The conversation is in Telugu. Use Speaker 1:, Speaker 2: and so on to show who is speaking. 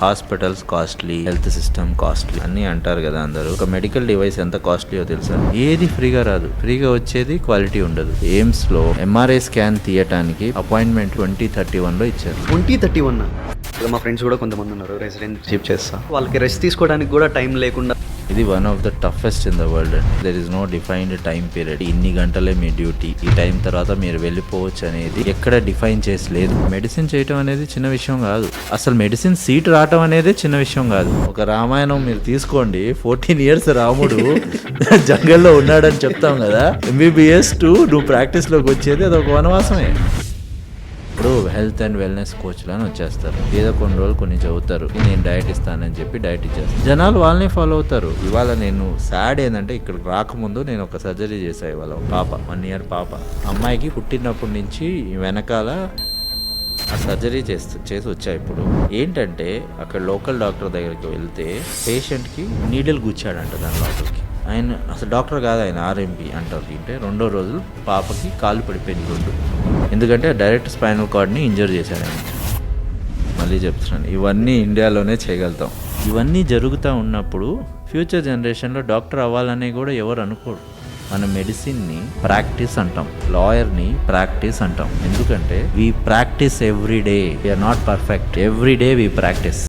Speaker 1: Hospitals costly, health system costly అన్ని అంటారు కదా అందరూ. ఒక మెడికల్ డివైస్ ఎంత కాస్ట్లీయో తెలుసా? ఏది ఫ్రీగా రాదు. ఫ్రీగా వచ్చేది క్వాలిటీ ఉండదు. ఎయిమ్స్ లో ఎంఆర్ఐ స్కాన్ తీయటానికి అపాయింట్మెంట్ 2031 లో ఇచ్చారు.
Speaker 2: 2031 మా ఫ్రెండ్స్ కూడా కొంతమంది ఉన్నారు రెసిడెన్షిప్ చేస్తా, వాళ్ళకి రెస్ట్ తీసుకోవడానికి కూడా టైం లేకుండా.
Speaker 1: ఇది one of the toughest in the world. There is no defined time period. ఇన్ని గంటలే మీ డ్యూటీ, ఈ టైం తర్వాత మీరు వెళ్ళిపోవచ్చు అనేది ఎక్కడ డిఫైన్ చేసి లేదు. మెడిసిన్ చేయటం అనేది చిన్న విషయం కాదు. అసలు మెడిసిన్ సీట్ రావటం అనేది చిన్న విషయం కాదు. ఒక రామాయణం మీరు తీసుకోండి, 14 years రాముడు జంగల్లో ఉన్నాడని చెప్తాం కదా. MBBS టు నువ్వు ప్రాక్టీస్ లోకి వచ్చేది అది ఒక వనవాసమే. ఇప్పుడు హెల్త్ అండ్ వెల్నెస్ కోచ్లు అని వచ్చేస్తారు. ఏదో కొన్ని రోజులు కొన్ని చదువుతారు, నేను డైట్ ఇస్తానని చెప్పి డైట్ ఇచ్చేస్తాను. జనాలు వాళ్ళని ఫాలో అవుతారు. ఇవాళ నేను సాడ్ ఏంటంటే ఇక్కడికి రాకముందు నేను ఒక సర్జరీ చేశాను. ఇవాళ పాప 1 year పాప, అమ్మాయికి పుట్టినప్పటి నుంచి వెనకాల ఆ సర్జరీ చేసి వచ్చా. ఇప్పుడు ఏంటంటే అక్కడ లోకల్ డాక్టర్ దగ్గరికి వెళ్తే పేషెంట్కి నీడిల్ గుచ్చాడంట దాని లోపలికి. ఆయన అసలు డాక్టర్ కాదు, ఆయన RMP అంటారు. తింటే 2వ రోజు పాపకి కాలు పడిపోయింది 2. ఎందుకంటే డైరెక్ట్ స్పైనల్ కార్డ్ని ఇంజర్ చేశాడు ఆయన. మళ్ళీ చెప్తున్నాను, ఇవన్నీ ఇండియాలోనే చేయగలుగుతాం. ఇవన్నీ జరుగుతూ ఉన్నప్పుడు ఫ్యూచర్ జనరేషన్లో డాక్టర్ అవ్వాలని కూడా ఎవరు అనుకోరు. మన మెడిసిన్ని ప్రాక్టీస్ అంటాం, లాయర్ని ప్రాక్టీస్ అంటాం. ఎందుకంటే we practice every day. We are not perfect. Every day we practice.